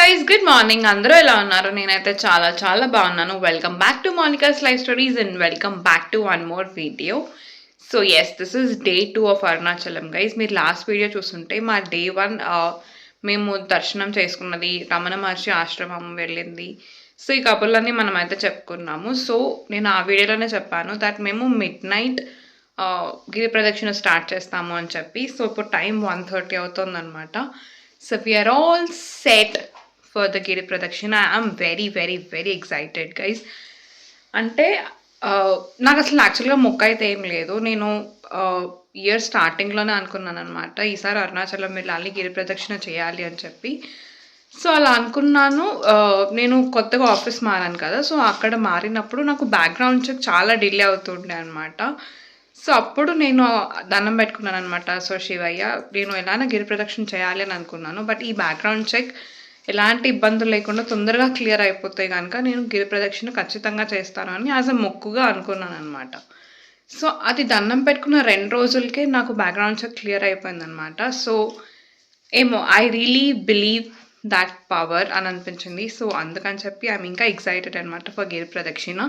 Guys, good morning. అందరూ ఎలా ఉన్నారు? నేనైతే చాలా చాలా బాగున్నాను. Welcome back to Monica's life stories and welcome back to one more video. So yes, this is day 2 of Arunachalam guys. మీరు లాస్ట్ వీడియో చూస్తుంటే మా డే 1 మేము దర్శనం చేసుకున్నది, రమణ మహర్షి ఆశ్రమం వెళ్ళింది. సో ఈ కబుర్లన్నీ మనం అయితే చెప్పుకున్నాము. సో నేను ఆ వీడియోలోనే చెప్పాను దట్ మేము మిడ్ నైట్ గిరి ప్రదక్షిణ స్టార్ట్ చేస్తాము అని చెప్పి. సో ఇప్పుడు టైం 1:30 అవుతుందన్నమాట. So we're all set for the Giri Pradakshina. I'm very very very excited guys. అంటే నాకు అసలు యాక్చువల్గా మొక్క అయితే ఏం లేదు. నేను ఇయర్ స్టార్టింగ్లోనే అనుకున్నాను అనమాట, ఈసారి అరుణాచలం వెళ్ళాలి, గిరి ప్రదక్షిణ చేయాలి అని చెప్పి. సో అలా అనుకున్నాను. నేను కొత్తగా ఆఫీస్ మారాను కదా, సో అక్కడ మారినప్పుడు నాకు బ్యాక్గ్రౌండ్ చెక్ చాలా డిలే అవుతుండే అనమాట. సో అప్పుడు నేను దండం పెట్టుకున్నాను అనమాట. సో శివయ్య, నేను ఎలానో గిరి ప్రదక్షిణ చేయాలి అని అనుకున్నాను, బట్ ఈ బ్యాక్గ్రౌండ్ చెక్ ఎలాంటి ఇబ్బందులు లేకుండా తొందరగా క్లియర్ అయిపోతాయి కనుక నేను గిరి ప్రదక్షిణ ఖచ్చితంగా చేస్తాను అని యాజ్ అ మొక్కుగా అనుకున్నాను అనమాట. సో అది దండం పెట్టుకున్న 2 రోజులకే నాకు బ్యాక్గ్రౌండ్ చెక్ క్లియర్ అయిపోయింది అనమాట. సో ఏమో, I really believe that power అని అనిపించింది. సో అందుకని చెప్పి ఐఎమ్ ఇంకా ఎక్సైటెడ్ అనమాట ఫర్ గిరి ప్రదక్షిణ.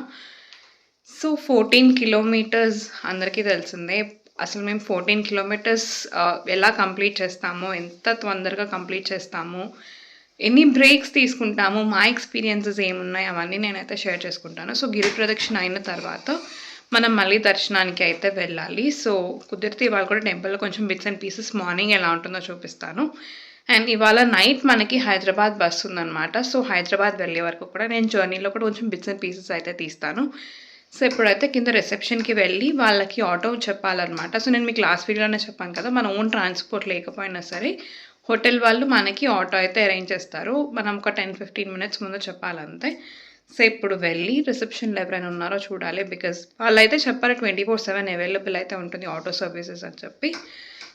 సో 14 కిలోమీటర్స్ అందరికీ తెలిసిందే. అసలు మేము 14 కిలోమీటర్స్ ఎలా కంప్లీట్ చేస్తామో, ఎంత తొందరగా కంప్లీట్ చేస్తామో, ఎన్ని బ్రేక్స్ తీసుకుంటాము, మా ఎక్స్పీరియన్సెస్ ఏమున్నాయి, అవన్నీ నేనైతే షేర్ చేసుకుంటాను. సో గిరి ప్రదక్షిణ అయిన తర్వాత మనం మళ్ళీ దర్శనానికి అయితే వెళ్ళాలి. సో కుదిరితే ఇవాళ కూడా టెంపుల్లో కొంచెం బిట్స్ అండ్ పీసెస్ మార్నింగ్ ఎలా ఉంటుందో చూపిస్తాను. అండ్ ఇవాళ నైట్ మనకి హైదరాబాద్ బస్ ఉందన్నమాట. సో హైదరాబాద్ వెళ్ళే వరకు కూడా నేను జర్నీలో కూడా కొంచెం బిట్స్ అండ్ పీసెస్ అయితే తీస్తాను. సో ఇప్పుడైతే కింద రిసెప్షన్కి వెళ్ళి వాళ్ళకి ఆటో చెప్పాలన్నమాట. సో నేను మీకు లాస్ట్ వీడియోలోనే చెప్పాను కదా, మన ఓన్ ట్రాన్స్పోర్ట్ లేకపోయినా సరే హోటల్ వాళ్ళు మనకి ఆటో అయితే అరేంజ్ చేస్తారు. మనం ఒక 10-15 మినిట్స్ ముందు చెప్పాలంతే. సో ఇప్పుడు వెళ్ళి రిసెప్షన్లో ఎవరైనా ఉన్నారో చూడాలి, బికాజ్ వాళ్ళైతే చెప్పారు 24/7 అవైలబుల్ అయితే ఉంటుంది ఆటో సర్వీసెస్ అని చెప్పి.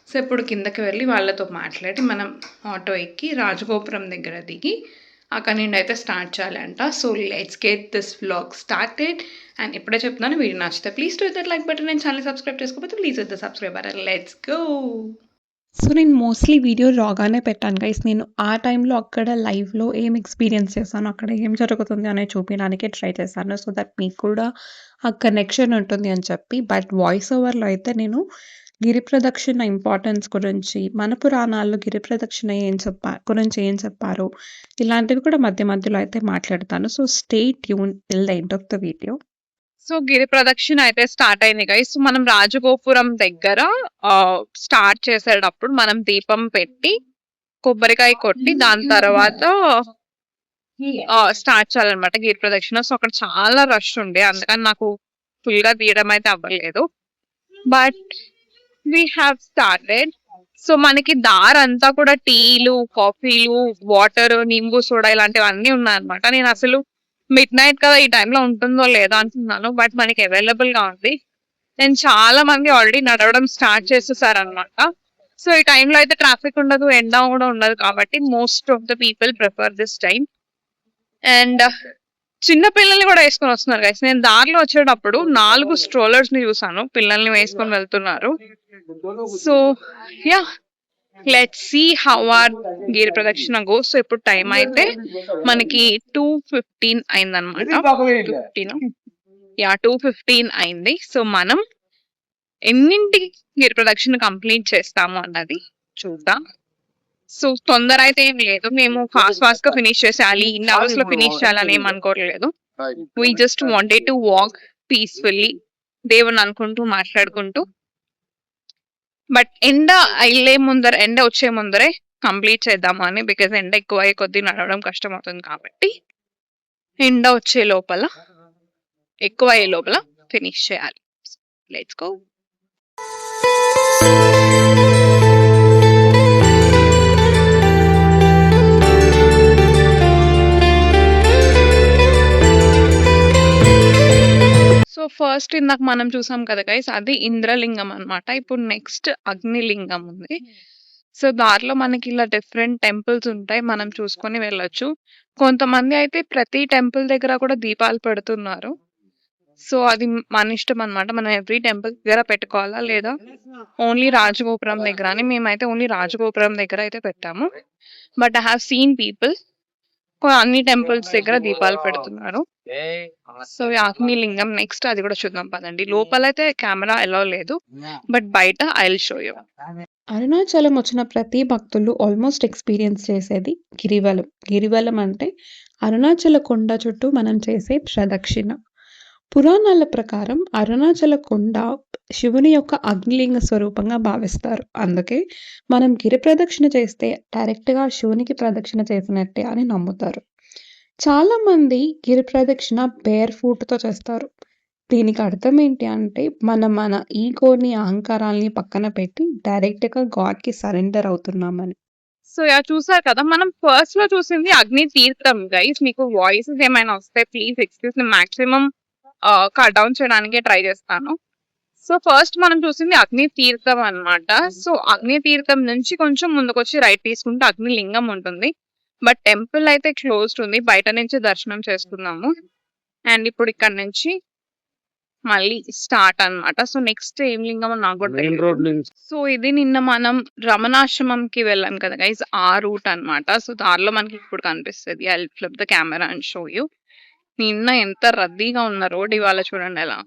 సో ఇప్పుడు కిందకి వెళ్ళి వాళ్ళతో మాట్లాడి మనం ఆటో ఎక్కి రాజగోపురం దగ్గర దిగి అక్కడ నుండి అయితే స్టార్ట్ చేయాలంట. So let's get this vlog started. And ఇప్పుడే చెప్తున్నాను, వీడియో నచ్చితే please to that like button. నేను ఛానల్ సబ్స్క్రైబ్ చేసుకోకపోతే please hit the subscribe button. Let's go. So నేను మోస్ట్లీ వీడియో రాగానే పెట్టాను గైస్. నేను ఆ టైంలో అక్కడ లైవ్లో ఏం ఎక్స్పీరియన్స్ చేశాను, అక్కడ ఏం జరుగుతుంది అనేది చూపించడానికే ట్రై చేశాను, సో దట్ మీకు కూడా ఆ కనెక్షన్ ఉంటుంది అని చెప్పి. బట్ వాయిస్ ఓవర్లో అయితే నేను గిరి ప్రదక్షిణ ఇంపార్టెన్స్ గురించి, మన పురాణాల్లో గిరి ప్రదక్షిణ గురించి ఏం చెప్పారు, ఇలాంటివి కూడా మధ్య మధ్యలో అయితే మాట్లాడతాను. So stay tune till the end of the video. So Giri Pradakshina అయితే స్టార్ట్ అయింది గైస్. మనం రాజగోపురం దగ్గర స్టార్ట్ చేసేటప్పుడు మనం దీపం పెట్టి కొబ్బరికాయ కొట్టి దాని తర్వాత స్టార్ట్ చేయాలన్నమాట గిరి ప్రదక్షిణ. సో అక్కడ చాలా రష్ ఉండే, అందుకని నాకు ఫుల్ గా తీయడం అయితే అవ్వలేదు. But we have started. So మనకి దారంతా కూడా టీలు, కాఫీలు, వాటర్, నింబు సోడా ఇలాంటివన్నీ ఉన్నాయన్నమాట. నేను అసలు మిడ్ నైట్ కదా, ఈ టైంలో ఉంటుందో లేదో అనుకున్నాను, బట్ మనకి అవైలబుల్ గా ఉంది. నేను చాలా మంది ఆల్రెడీ నడవడం స్టార్ట్ చేసేసారనమాట. సో ఈ టైంలో అయితే ట్రాఫిక్ ఉండదు, ఎండ కూడా ఉండదు, కాబట్టి most of the people prefer this time. And చిన్న పిల్లల్ని కూడా వేసుకొని వస్తున్నారు గైస్. నేను దారిలో వచ్చేటప్పుడు 4 స్ట్రోలర్స్ ని చూసాను, పిల్లల్ని వేసుకొని వెళ్తున్నారు. So yeah, let's see how our Giri Pradakshina go. So ఇప్పుడు టైం అయితే మనకి 2:15 అయిందనమాట. 2:15 అయింది. సో మనం ఎన్నింటికి గిరి ప్రదక్షిణ కంప్లీట్ చేస్తాము అన్నది చూద్దాం. సో తొందర అయితే ఏం లేదు, మేము ఫాస్ట్ గా ఫినిష్ చేసేయాలి, ఇన్ని అవర్స్ లో ఫినిష్ చేయాలని ఏం అనుకోవట్లేదు. We just wanted to walk peacefully, దేవుని అనుకుంటూ మాట్లాడుకుంటూ. బట్ ఎండ వచ్చే ముందరే కంప్లీట్ చేద్దాము అని, బికాజ్ ఎండ ఎక్కువ అయ్యే కొద్దీ నడవడం కష్టం అవుతుంది, కాబట్టి ఎండ వచ్చే లోపల, ఎక్కువ అయ్యే లోపల ఫినిష్ చేయాలి. Let's go. సో ఫస్ట్ ఇందాక మనం చూసాం కదా గైస్, అది ఇంద్రలింగం అన్నమాట. ఇప్పుడు నెక్స్ట్ అగ్నిలింగం ఉంది. సో దారిలో మనకి ఇలా డిఫరెంట్ టెంపుల్స్ ఉంటాయి, మనం చూసుకొని వెళ్ళొచ్చు. కొంతమంది అయితే ప్రతి టెంపుల్ దగ్గర కూడా దీపాలు పెడుతున్నారు. సో అది మన ఇష్టం అన్నమాట, మనం ఎవ్రీ టెంపుల్ దగ్గర పెట్టుకోవాలా లేదా ఓన్లీ రాజగోపురం దగ్గర అని. మేమైతే ఓన్లీ రాజగోపురం దగ్గర అయితే పెట్టాము. But I have seen people అన్ని టెంపుల్స్ దగ్గర దీపాలు పెడుతున్నారు. సో ఈ అగ్నిలింగం నెక్స్ట్ అది కూడా చూద్దాం పదండి. లోపలైతే కెమెరా అలౌ లేదు. బట్ బయట I will show you. Arunachalam వచ్చిన ప్రతి భక్తులు ఆల్మోస్ట్ ఎక్స్‌పీరియన్స్ చేసేది గిరివలం. గిరివలం అంటే అరుణాచల కొండ చుట్టూ మనం చేసే ప్రదక్షిణ. పురాణాల ప్రకారం అరుణాచల కొండ శివుని యొక్క అగ్నిలింగ స్వరూపంగా భావిస్తారు. అందుకే మనం గిరి ప్రదక్షిణ చేస్తే డైరెక్ట్‌గా శివునికి ప్రదక్షిణ చేసినట్టే అని నమ్ముతారు. చాలామంది గిరి ప్రదక్షిణ బేర్ ఫూట్‌తో చేస్తారు. దీనికి అర్థం ఏంటి అంటే మన ఈగోని, అహంకారాల్ని పక్కన పెట్టి డైరెక్ట్‌గా గాడ్‌కి సరెండర్ అవుతున్నామని. సో చూసారు కదా, మనం ఫస్ట్ లో చూసింది అగ్ని తీర్థం గైస్. మీకు వాయిసెస్ ఏమైనా వస్తే please excuse me. Maximum cut down చేయడానికి ట్రై చేస్తాను. సో ఫస్ట్ మనం చూసింది అగ్ని తీర్థం అన్నమాట. సో అగ్ని తీర్థం నుంచి కొంచెం ముందుకొచ్చి రైట్ తీసుకుంటే అగ్ని లింగం ఉంటుంది. బట్ టెంపుల్ అయితే క్లోజ్డ్ ఉంది. బయట నుంచి దర్శనం చేసుకున్నాము. అండ్ ఇప్పుడు ఇక్కడ నుంచి మళ్ళీ స్టార్ట్ అన్నమాట. సో నెక్స్ట్ ఏం లింగం అని నాకు కూడా తెలియదు. సో ఇది నిన్న మనం రమణాశ్రమంకి వెళ్ళాం కదా గైస్, ఆ రూట్ అన్నమాట. సో దారిలో మనకి ఇప్పుడు కనిపిస్తుంది. I flip the camera and show you. నిన్న ఎంత రద్దీగా ఉన్న రోడ్, ఇవాళ చూడండి ఎలా.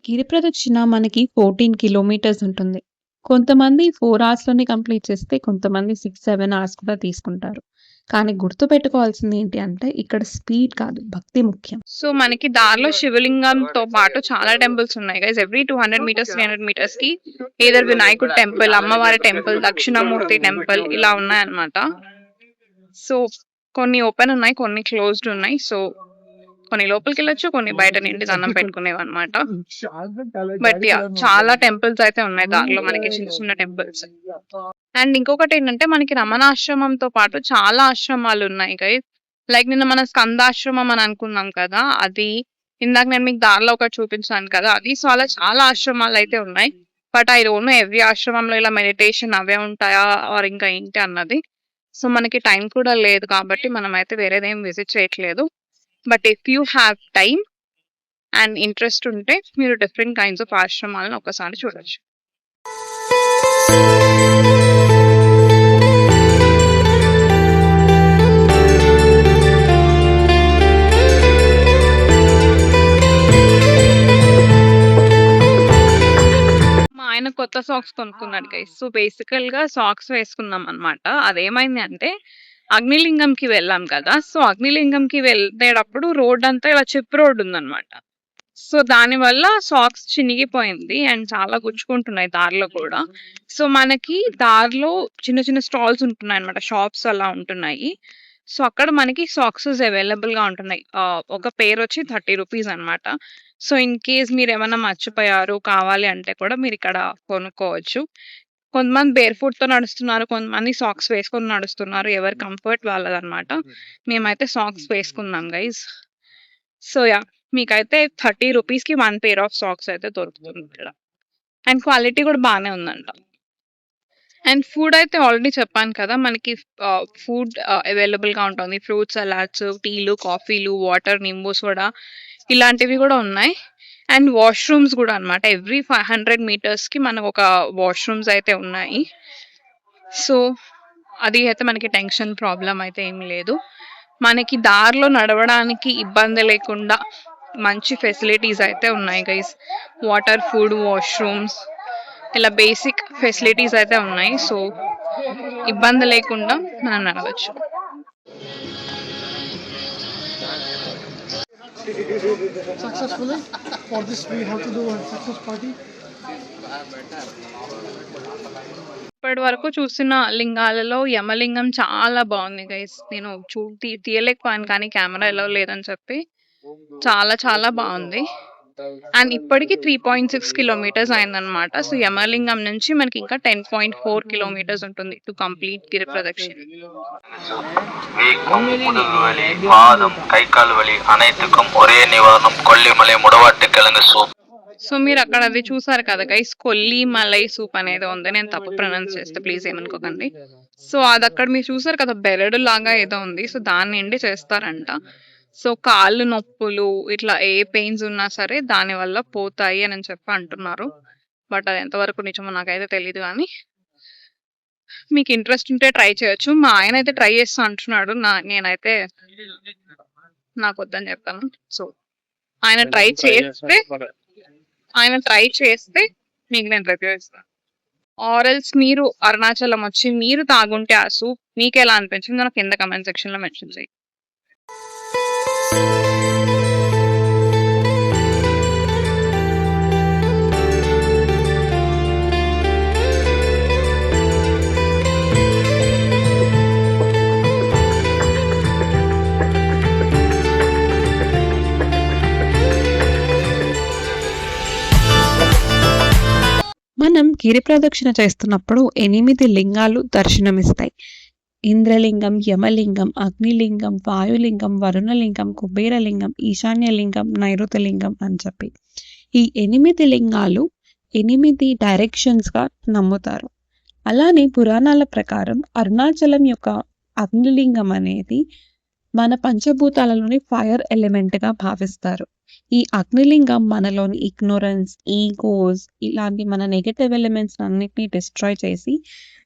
గిరి ప్రదక్షిణ మనకి 14 కిలోమీటర్స్ ఉంటుంది. కొంతమంది 4 అవర్స్‌లోనే కంప్లీట్ చేస్తే, కొంతమంది 6, 7 అవర్స్ కూడా తీసుకుంటారు. కానీ గుర్తుపెట్టుకోవాల్సింది ఏంటి అంటే ఇక్కడ స్పీడ్ కాదు, భక్తి ముఖ్యం. సో మనకి దారిలో శివలింగంతో పాటు చాలా టెంపుల్స్ ఉన్నాయి గైస్. ఎవ్రీ 200 మీటర్స్ 300 మీటర్స్ కి ఏదర్ వినాయకుడు టెంపుల్, అమ్మవారి టెంపుల్, దక్షిణామూర్తి టెంపుల్ ఇలా ఉన్నాయి అన్నమాట. సో కొన్ని ఓపెన్ ఉన్నాయి, కొన్ని క్లోజ్డ్ ఉన్నాయి. సో కొన్ని లోపలికి వెళ్ళొచ్చు, కొన్ని బయట నుండి దండం పెట్టుకునేవి అనమాట. బట్ చాలా టెంపుల్స్ అయితే ఉన్నాయి దారిలో మనకి, చిన్న చిన్న టెంపుల్స్. అండ్ ఇంకొకటి ఏంటంటే మనకి రమణాశ్రమంతో పాటు చాలా ఆశ్రమాలు ఉన్నాయి గైస్. లైక్ నిన్న మన స్కందాశ్రమం అని అనుకున్నాం కదా, అది ఇందాక నేను మీకు దారిలో ఒకటి చూపించాను కదా అది. సో అలా చాలా ఆశ్రమాలు అయితే ఉన్నాయి. But I don't know every ఆశ్రమంలో ఇలా మెడిటేషన్ అవే ఉంటాయా ఆర్ ఇంకా ఏంటి అన్నది. సో మనకి టైం కూడా లేదు కాబట్టి మనం అయితే వేరేదేం విజిట్ చేయట్లేదు. But if you have time and interest ఉంటే మీరు డిఫరెంట్ కైండ్స్ ఆఫ్ ఆశ్రమాలను ఒకసారి చూడొచ్చు. మా ఆయన కొత్త సాక్స్ కొనుక్కున్నాడు గైస్. సో బేసికల్ గా సాక్స్ వేసుకున్నాం అన్నమాట. అదేమైంది అంటే అగ్నిలింగంకి వెళ్ళాం కదా. సో అగ్నిలింగంకి వెళ్ళేటప్పుడు రోడ్ అంతా ఇలా చిప్ రోడ్ ఉందన్నమాట. సో దాని వల్ల సాక్స్ చినిగిపోయింది అండ్ చాలా గుచ్చుకుంటున్నాయి దారిలో కూడా. సో మనకి దారిలో చిన్న చిన్న స్టాల్స్ ఉంటున్నాయి అనమాట, షాప్స్ అలా ఉంటున్నాయి. సో అక్కడ మనకి సాక్సెస్ అవైలబుల్ గా ఉంటున్నాయి. ఒక పేరు వచ్చి 30 రూపీస్ అనమాట. సో ఇన్ కేస్ మీరు ఏమైనా మర్చిపోయారు కావాలి అంటే కూడా మీరు ఇక్కడ కొనుక్కోవచ్చు. కొంతమంది బేర్ ఫుట్ తో నడుస్తున్నారు, కొంతమంది సాక్స్ వేసుకొని నడుస్తున్నారు. ఎవరి కంఫర్ట్ వాళ్ళదన్నమాట. మేమైతే సాక్స్ వేసుకున్నాం గైస్. సో మీకైతే 30 రూపీస్‌కి 1 పెయిర్ ఆఫ్ సాక్స్ అయితే దొరుకుతుంది ఇక్కడ. అండ్ క్వాలిటీ కూడా బానే ఉందంట. అండ్ ఫుడ్ అయితే ఆల్రెడీ చెప్పాను కదా, మనకి ఫుడ్ అవైలబుల్‌గా ఉంటుంది. ఫ్రూట్ సలాడ్స్, టీలు, కాఫీలు, వాటర్, నింబు సోడా ఇలాంటివి కూడా ఉన్నాయి. అండ్ వాష్‌రూమ్స్ కూడా అన్నమాట. ఎవ్రీ 500 మీటర్స్‌కి మనకు ఒక వాష్‌రూమ్స్ అయితే ఉన్నాయి. సో అది అయితే మనకి టెన్షన్ ప్రాబ్లమ్ అయితే ఏం లేదు. మనకి దారిలో నడవడానికి ఇబ్బంది లేకుండా మంచి ఫెసిలిటీస్ అయితే ఉన్నాయి గైస్. వాటర్, ఫుడ్, వాష్‌రూమ్స్ ఇలా బేసిక్ ఫెసిలిటీస్ అయితే ఉన్నాయి. సో ఇబ్బంది లేకుండా మనం నడవచ్చు. Successfully. For this we have to do a success party. ఇప్పటి వరకు చూసిన లింగాలలో యమలింగం చాలా బాగుంది గైస్. నేను తీయలేకపోయాను కానీ కెమెరా ఎలా లేదని చెప్పి. చాలా చాలా బాగుంది. అండ్ ఇప్పటికి 3.6 కిలోమీటర్స్ అయిందనమాట. సో యమలింగం నుంచి మనకి ఇంకా 10.4 కిలోమీటర్స్ ఉంటుంది టు కంప్లీట్ గిరి ప్రదక్షిణ. வீக்கம், முதுகு வலி, வாதம், கை கால் வலி அனைத்துக்கும் ஒரே நிவாரணம் கொல்லிமலை முடவாட்டு கிழங்கு சூப். సో మీరు అక్కడ అది చూసారు కదా గైస్, కొల్లి మలై సూప్ అనేది ఉంది. నేను తప్పు ప్రొనౌన్స్ చేస్తే ప్లీజ్ ఏమనుకోకండి. సో అది అక్కడ మీరు చూసారు కదా, బెరడు లాగా ఏదో ఉంది. సో దాన్ని ఎండి చేస్తారంట. సో కాళ్ళు నొప్పులు ఇట్లా ఏ పెయిన్స్ ఉన్నా సరే దాని వల్ల పోతాయి అని చెప్పి అంటున్నారు. బట్ అది ఎంతవరకు నిజమో నాకైతే తెలియదు కానీ మీకు ఇంట్రెస్ట్ ఉంటే ట్రై చేయొచ్చు. మా ఆయన అయితే ట్రై చేస్తా అంటున్నాడు. నేనైతే నాకు వద్దని చెప్తాను. సో ఆయన ట్రై చేస్తే మీకు నేను రివ్యూ ఇస్తాను. ఆరల్స్ మీరు అరుణాచలం వచ్చి మీరు తాగుంటే ఆ సూప్ మీకు ఎలా అనిపించిందో నాకు కింద కమెంట్ సెక్షన్ లో మెన్షన్ చేయి. మనం గిరి ప్రదక్షిణ చేస్తున్నప్పుడు 8 లింగాలు దర్శనమిస్తాయి. ఇంద్రలింగం, యమలింగం, అగ్నిలింగం, వాయులింగం, వరుణలింగం, కుబేరలింగం, ఈశాన్యలింగం, నైరుతలింగం అని చెప్పి. ఈ 8 లింగాలు 8 డైరెక్షన్స్‌గా నమ్ముతారు. అలానే పురాణాల ప్రకారం అరుణాచలం యొక్క అగ్నిలింగం అనేది మన పంచభూతాలలోని ఫైర్ ఎలిమెంట్‌గా భావిస్తారు. ఈ అగ్నిలింగం మనలోని ఇగ్నోరెన్స్, ఈగోస్ ఇలాంటి మన నెగెటివ్ ఎలిమెంట్స్ అన్నిటిని డిస్ట్రాయ్ చేసి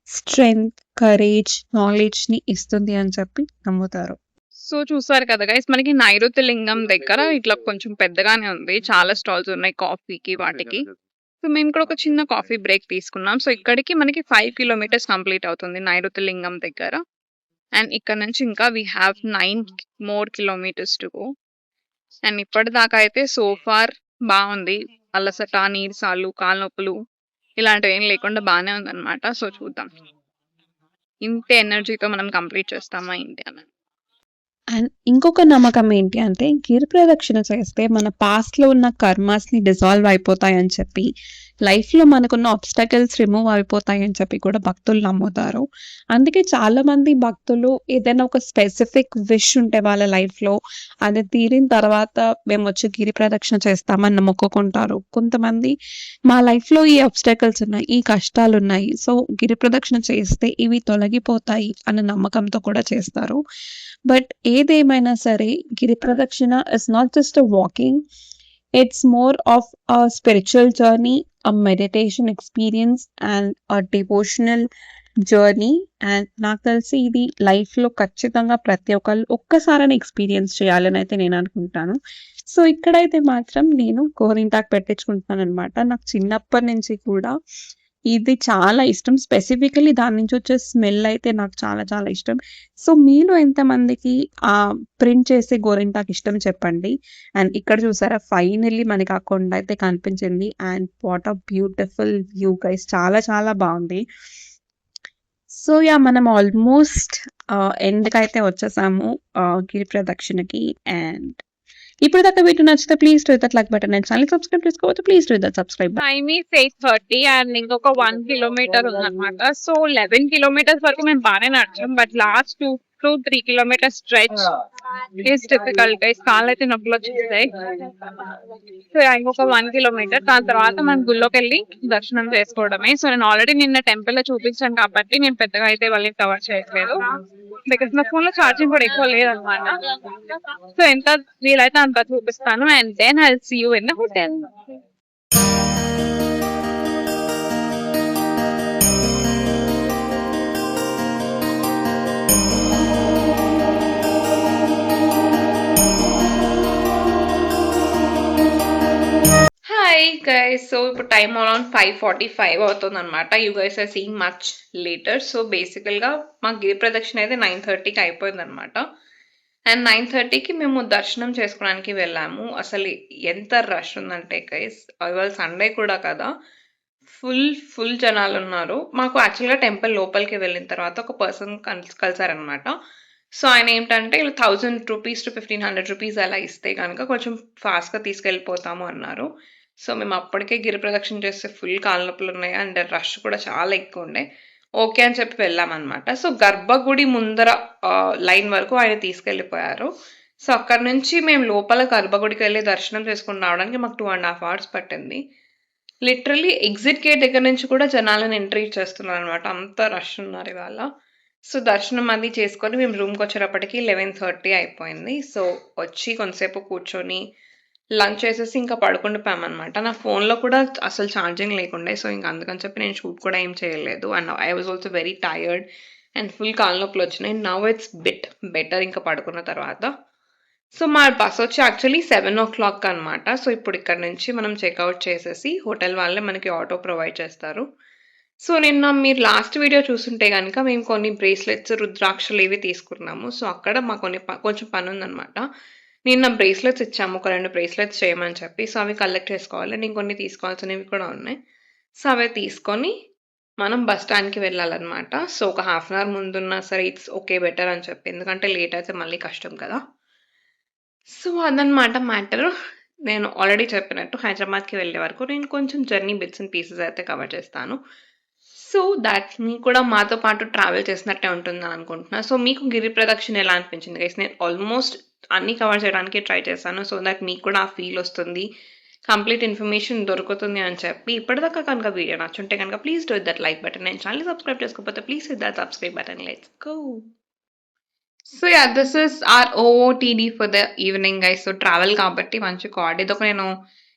స్ట్రెంగ్త్, కరేజ్, నాలెడ్జ్‌ని ఇస్తుంది అని చెప్పి నమ్ముతారు. సో చూసారు కదా గైస్, మనకి నైరుతి లింగం దగ్గర ఇట్లా కొంచెం పెద్దగానే ఉంది. చాలా స్టాల్స్ ఉన్నాయి కాఫీకి వాటికి. సో మేము కూడా ఒక చిన్న కాఫీ బ్రేక్ తీసుకున్నాం. సో ఇక్కడికి మనకి 5 కిలోమీటర్స్ కంప్లీట్ అవుతుంది నైరుతి లింగం దగ్గర. అండ్ ఇక్కడ నుంచి ఇంకా we have 9 more kilometres to go. And ఇప్పటిదాకా అయితే సో ఫార్ బాగుంది. అలసట, నీరసాలు, కాళ్ళ నొప్పులు ఇలాంటివి ఏం లేకుండా బాగానే ఉందన్నమాట. సో చూద్దాం ఇంతే ఎనర్జీతో మనం కంప్లీట్ చేస్తామా ఏంటి అని. అండ్ ఇంకొక నమ్మకం ఏంటి అంటే గిరి ప్రదక్షిణ చేస్తే మన పాస్ట్‌లో ఉన్న కర్మాస్‌ని డిజాల్వ్ అయిపోతాయని చెప్పి, లైఫ్‌లో మనకున్న ఆబ్స్టాకిల్స్ రిమూవ్ అయిపోతాయని చెప్పి కూడా భక్తులు నమ్ముతారు. అందుకే చాలామంది భక్తులు ఏదైనా ఒక స్పెసిఫిక్ విష్ ఉంటే వాళ్ళ లైఫ్‌లో అది తీరిన తర్వాత మేమొచ్చి గిరి ప్రదక్షిణ చేస్తామని మొక్కుకుంటారు. కొంతమంది మా లైఫ్‌లో ఈ ఆబ్స్టాకిల్స్ ఉన్నాయి, ఈ కష్టాలున్నాయి. సో గిరి ప్రదక్షిణ చేస్తే ఇవి తొలగిపోతాయి అన్న నమ్మకంతో కూడా చేస్తారు. బట్ ఏదేమైనా సరే గిరి ప్రదక్షిణ is not just a walking. It's more of a spiritual journey, a meditation experience and a devotional journey. And నాకు తెలిసి ఇది లైఫ్‌లో ఖచ్చితంగా ప్రతి ఒక్కళ్ళు ఒక్కసారైనా ఎక్స్‌పీరియన్స్ చేయాలని అయితే నేను అనుకుంటాను. సో ఇక్కడైతే మాత్రం నేను గోరింటాకు పెట్టించుకుంటున్నాననమాట. నాకు చిన్నప్పటి నుంచి కూడా ఇది చాలా ఇష్టం. స్పెసిఫికల్లీ దాని నుంచి వచ్చే స్మెల్ అయితే నాకు చాలా చాలా ఇష్టం. సో మీలో ఎంతమందికి ప్రింట్ చేసే గోరింటాకు ఇష్టం చెప్పండి. అండ్ ఇక్కడ చూసారా ఫైనల్లీ మనకి ఆ కొండ అయితే కనిపించింది. And what a beautiful view guys, చాలా చాలా బాగుంది. So yeah! మనం ఆల్మోస్ట్ ఎండ్‌కైతే వచ్చేసాము గిరి ప్రదక్షిణకి. అండ్ ఇప్పటిదాకా వీడియో నచ్చితే please do that like button and channel subscribe చేసుకోవద్దు. Please do that subscribe button. Time is 8:30 and ఇంకొక 1 కిలోమీటర్ ఉందన్నమాట. సో 11 కిలోమీటర్స్ వరకు మేము బాగానే నడిచాం. But last 2 to 3 kilometre stretch is difficult guys. కాళ్ళు అయితే నొప్పులు వచ్చేస్తాయి. సో ఇంకొక 1 కిలోమీటర్, దాని తర్వాత మనం గుళ్ళోకి వెళ్ళి దర్శనం చేసుకోవడమే. సో నేను ఆల్రెడీ నిన్న టెంపుల్ లో చూపించాను కాబట్టి నేను పెద్దగా అయితే వాళ్ళని కవర్ చేయట్లేదు. బికాస్ నా ఫోన్ లో ఛార్జింగ్ కూడా ఎక్కువ లేదనమాట. సో ఎంత వీలైతే అంత చూపిస్తాను. And then I will see you in the hotel. Hi guys, so ఇప్పుడు టైం అరౌండ్ 5:45 అవుతుంది అనమాట. You guys are seeing much later. So బేసికల్గా మా గిరి ప్రదక్షిణ అయితే 9:30కి అయిపోయింది అనమాట. అండ్ 9:30కి మేము దర్శనం చేసుకోవడానికి వెళ్ళాము. అసలు ఎంత రష్ ఉందంటే గైస్, ఇవాళ సండే కూడా కదా, ఫుల్ జనాలు ఉన్నారు. మాకు యాక్చువల్గా టెంపుల్ లోపలికి వెళ్ళిన తర్వాత ఒక పర్సన్ కలిసారనమాట. సో ఆయన ఏంటంటే 1000 రూపీస్ టు 1500 రూపీస్ అలా ఇస్తే కనుక కొంచెం ఫాస్ట్గా తీసుకెళ్ళిపోతాము అన్నారు. సో మేము అప్పటికే గిరి ప్రదక్షిణ చేస్తే ఫుల్ కాళ్ళ నొప్పులు ఉన్నాయి అండ్ రష్ కూడా చాలా ఎక్కువ ఉండే. ఓకే అని చెప్పి వెళ్ళామన్నమాట. సో గర్భగుడి ముందర లైన్ వరకు ఆయన తీసుకెళ్ళిపోయారు. సో అక్కడ నుంచి మేము లోపల గర్భగుడికి వెళ్ళి దర్శనం చేసుకుని రావడానికి మాకు 2.5 hours పట్టింది. లిటరలీ ఎగ్జిట్ గేట్ దగ్గర నుంచి కూడా జనాలను ఎంట్రీ చేస్తున్నారు అనమాట. అంత రష్ ఉన్నారు ఇవాళ. సో దర్శనం అది చేసుకొని మేము రూమ్కి వచ్చేటప్పటికి 11:30 అయిపోయింది. సో వచ్చి కొంతసేపు కూర్చొని లంచ్ చేసేసి ఇంకా పడుకుండిపోయామనమాట. నా ఫోన్‌లో కూడా అసలు ఛార్జింగ్ లేకుండే. సో, ఇంక అందుకని చెప్పి నేను షూట్ కూడా ఏం చేయలేదు. And I was also very tired and full కాళ్ళు నొప్పులొచ్చినాయి. నౌ ఇట్స్ బెటర్ ఇంకా పడుకున్న తర్వాత. సో, మా బసొచ్చి యాక్చువల్లీ 7:00 అనమాట. సో, ఇప్పుడు ఇక్కడ నుంచి మనం చెక్‌ఔట్ చేసేసి హోటల్ వాళ్ళే మనకి ఆటో ప్రొవైడ్ చేస్తారు. సో, నిన్న మీరు లాస్ట్ వీడియో చూసుంటే గనక మేము కొన్ని బ్రేస్లెట్స్, రుద్రాక్షలు ఇవి తీసుకున్నాము. సో, అక్కడ మాకు కొంచెం పనుందనమాట. నిన్న బ్రేస్లెట్స్ ఇచ్చాము. ఒక 2 బ్రేస్లెట్స్ చేయమని చెప్పి. సో, అవి కలెక్ట్ చేసుకోవాలి. అండ్ ఇంకొన్ని తీసుకోవాల్సినవి కూడా ఉన్నాయి. సో, అవి తీసుకొని మనం బస్ స్టాండ్‌కి వెళ్ళాలనమాట. సో, ఒక హాఫ్ అన్ అవర్ ముందున్నా సరే ఇట్స్ ఓకే బెటర్ అని చెప్పి. ఎందుకంటే లేట్ అయితే మళ్ళీ కష్టం కదా! సో, అదనమాట మ్యాటరు. నేను ఆల్రెడీ చెప్పినట్టు హైదరాబాద్‌కి వెళ్ళే వరకు నేను కొంచెం జర్నీ బిట్స్ అండ్ పీసెస్ అయితే కవర్ చేస్తాను. సో, దాట్ మీకు కూడా మాతో పాటు ట్రావెల్ చేసినట్టే ఉంటుందని అనుకుంటున్నా. సో, మీకు గిరి ప్రదక్షిణ ఎలా అనిపించింది గైస్? నేను ఆల్మోస్ట్ అన్నీ కవర్ చేయడానికి ట్రై చేశాను. సో దట్ మీకు కూడా ఆ ఫీల్ వస్తుంది. కంప్లీట్ ఇన్ఫర్మేషన్ దొరుకుతుంది అని చెప్పి. ఇప్పటిదాకా కనుక వీడియో నచ్చుంటే కనుక please do that like button and ఛానెల్‌ని సబ్స్క్రైబ్ చేసుకోకపోతే please hit that subscribe button. Let's go. So yeah this is our OOTD for the evening guys. So travel కాబట్టి మంచి కార్డ్. ఇదొక నేను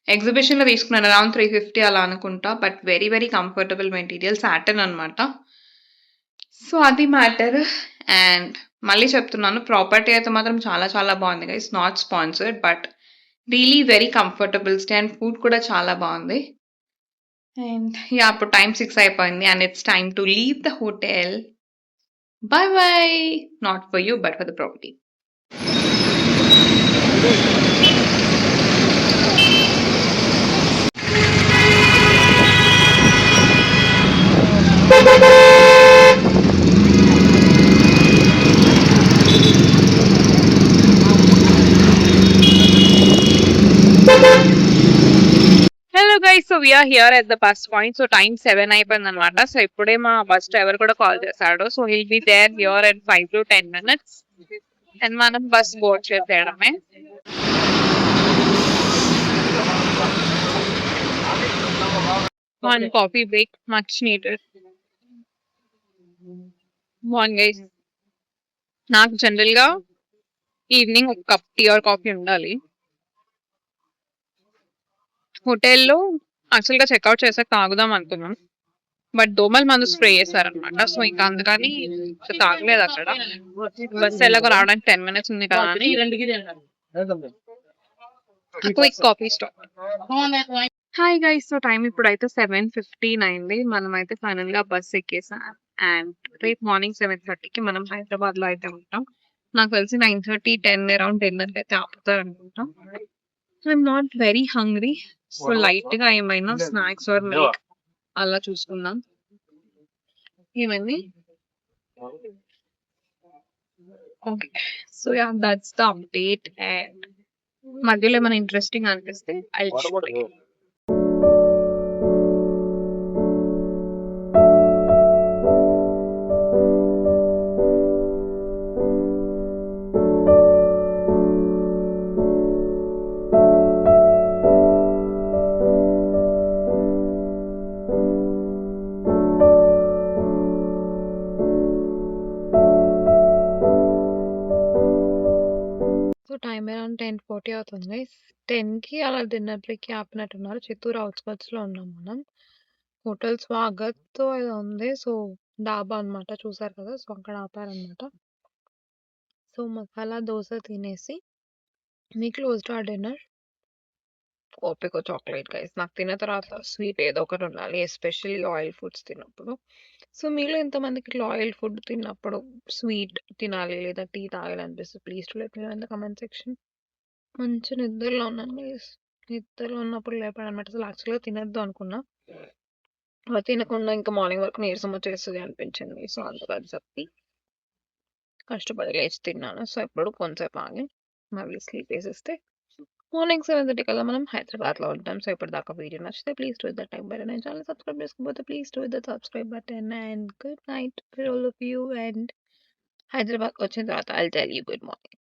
ఎగ్జిబిషన్‌లో తీసుకున్నాను. అరౌండ్ 350 అలా అనుకుంటా. But very very comfortable material. Satin అనమాట. సో అది మ్యాటర్. అండ్ మళ్ళీ చెప్తున్నాను, ప్రాపర్టీ అయితే మాత్రం చాలా చాలా బాగుంది guys. Not sponsored but really very comfortable stay and food కూడా చాలా బాగుంది. అండ్ యా ఇప్పుడు టైం 6 అయిపోయింది and it's time to leave the hotel. Bye bye. Not for you but for the property. Hello guys, so we're here at the bus point. So time 7 అయిపోయింది అనమాట. So ఇప్పుడే మా bus driver కూడా call చేశాడు. So he'll be there here at 5 to 10 minutes. And మనం bus board చేసేయడమే. One coffee break, much needed. One guys. నాకు general గా ఈవినింగ్ ఒక కప్ టీ ఆర్ కాఫీ ఉండాలి. హోటల్లో యాక్చువల్ గా చెక్అవుట్ చేసాక తాగుదాం అనుకున్నాం. బట్ దోమల మందు స్ప్రే చేశారనమాట. సో ఇంకా అందుకని తాగలేదు అక్కడ. బస్ ఎలాగో రావడానికి 10 minutes ఉంది కదా అని quick coffee stop. Hi guys, so time ఇప్పుడైతే 7:15 అయింది. మనం అయితే ఫైనల్ గా బస్ ఎక్కేసాం. అండ్ రేపు మార్నింగ్ 7:30కి మనం హైదరాబాద్ లో అయితే ఉంటాం. నాకు తెలిసి 9:30, 10 అరౌండ్ డిన్నర్ అయితే ఆపుతారు అనుకుంటాం. I'm not very hungry. So light గా ఏమైనా స్నాక్స్ ఆర్ మిల్క్ అలా చూసుకుందాం. ఏమైంది? Okay. So yeah that's the update. And మధ్యలో ఏమైనా ఇంట్రెస్టింగ్ అనిపిస్తే I will show you. So time around 10:40 అవుతుంది. 10కి అలా డిన్నర్ బ్రేక్‌కి ఆపినట్టున్నారు. చిత్తూరు ఔట్‌స్కర్ట్స్‌లో ఉన్నాం మనం. హోటల్ స్వాగత్ ఏదో ఉంది. సో డాబా అన్నమాట. చూసారు కదా! సో అక్కడ ఆపారన్నమాట. సో మసాలా దోస తినేసి వి క్లోజ్డ్ అవర్ డిన్నర్. ఓపిక చాక్లెట్ గైస్. నాకు తిన్న తర్వాత స్వీట్ ఏదో ఒకటి ఉండాలి. ఎస్పెషల్లీ ఆయిల్ ఫుడ్స్ తిన్నప్పుడు. సో మీలో ఎంతమందికి ఇట్లా ఆయిల్ ఫుడ్ తిన్నప్పుడు స్వీట్ తినాలి లేదా టీ తాగాలనిపిస్తుంది? Please to let me know in the comment section. మంచి నిద్రలో ఉన్నాను గైస్. నిద్రలో ఉన్నప్పుడు లేపాడనమాట. అసలు యాక్చువల్‌గా తినొద్దు అనుకున్నా. అది తినకుండా ఇంకా మార్నింగ్ వరకు నీరసం వచ్చేస్తది అనిపించింది. సో అందుకని చెప్పి కష్టపడి లేచి తిన్నాను. సో ఇప్పుడు కొంచెంసేపు ఆగి మళ్ళీ స్లీప్ వేసేస్తే మార్నింగ్ 7:30 కల్లా మనం హైదరాబాద్‌లో ఉంటాం. సో ఇప్పటిదాకా వీడియో నచ్చితే please do that like button and channel subscribe చేసుకోకపోతే please do that subscribe button. And good night for all of you. And హైదరాబాద్‌కి వచ్చిన తర్వాత I will tell you good morning.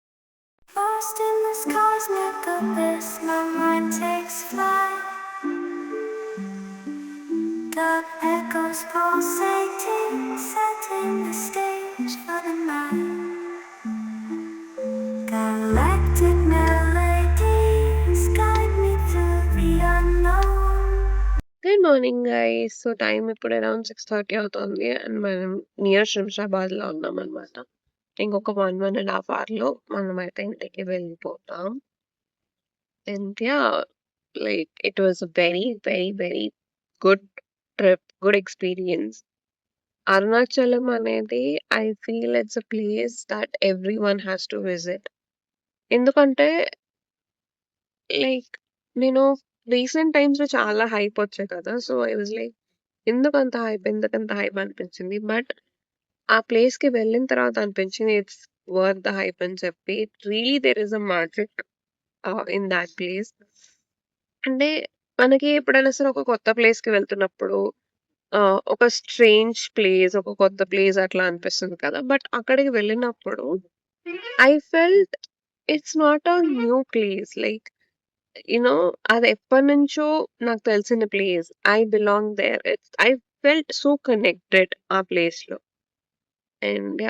Lost in this cosmic abyss, my mind takes flight. Dark echoes pulsating, setting the stage for the night. Galactic melodies guide morning guys. So time ఇప్పుడు around 6:30 అవుతుంది and మనం near శంషాబాద్లో ఉన్నామన్నమాట. ఇంకొక 1.5 అవర్లో మనమైతే ఇంటికి వెళ్ళిపోతాం. And like it was a very very very good trip, good experience. Arunachalam అనేది I feel it's a place that everyone has to visit. ఎందుకంటే లైక్ నేను రీసెంట్ టైమ్స్‌లో చాలా హైప్ వచ్చాయి కదా! సో, ఐ వాస్ లైక్ ఎందుకంత హైప్ అనిపించింది. But ఆ ప్లేస్‌కి వెళ్ళిన తర్వాత అనిపించింది ఇట్స్ వర్త్ ద హైప్ అని చెప్పి. Really there is a magic in that place. అంటే మనకి ఎప్పుడైనా సరే ఒక కొత్త ప్లేస్‌కి వెళ్తున్నప్పుడు ఒక స్ట్రేంజ్ ప్లేస్, ఒక కొత్త ప్లేస్ అట్లా అనిపిస్తుంది కదా! బట్ అక్కడికి వెళ్ళినప్పుడు I felt it's not a new place. Like అది ఎప్పటినుంచో నాకు తెలిసిన place. I belong there. I felt so connected ఆ ప్లేస్‌లో. And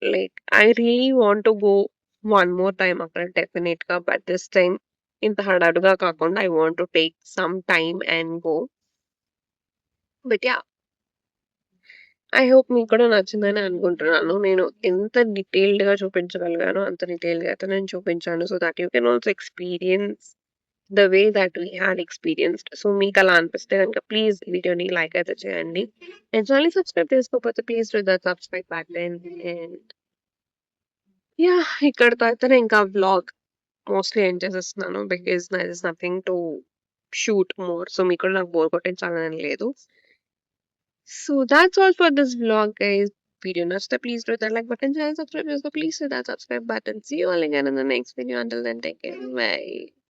like I really want to go one more time అక్కడ డెఫినిట్‌గా. బట్ దిస్ టైమ్ ఇంత హడావిడిగా కాకుండా I want to take some time and go. But I hope మీకు కూడా నచ్చిందని అనుకుంటున్నాను. నేను ఎంత డీటెయిల్డ్‌గా చూపించగలిగానో అంత డీటెయిల్డ్‌గా అయితే నేను చూపించాను. So that you can also experience the way that we had experienced. So మీకలా అనిపిస్తే గనుక ప్లీజ్ వీడియోని లైక్ అయితే చేయండి. అండ్ ఛానెల్‌ని సబ్స్క్రైబ్ చేసుకోకపోతే please do that subscribe button. And ఇక్కడితో అయితే నేను ఇంకా వ్లాగ్ మోస్ట్‌లీ ఎండ్ చేసేస్తున్నాను. Because there is nothing to shoot more. So మీకు కూడా నాకు బోర్ కొట్టించాలని లేదు. So that's all for this vlog guys. Video నచ్చితే please do that like button, channel subscribe చేసుకో. Please do that subscribe button. See you all again in the next video. Until then take care. By.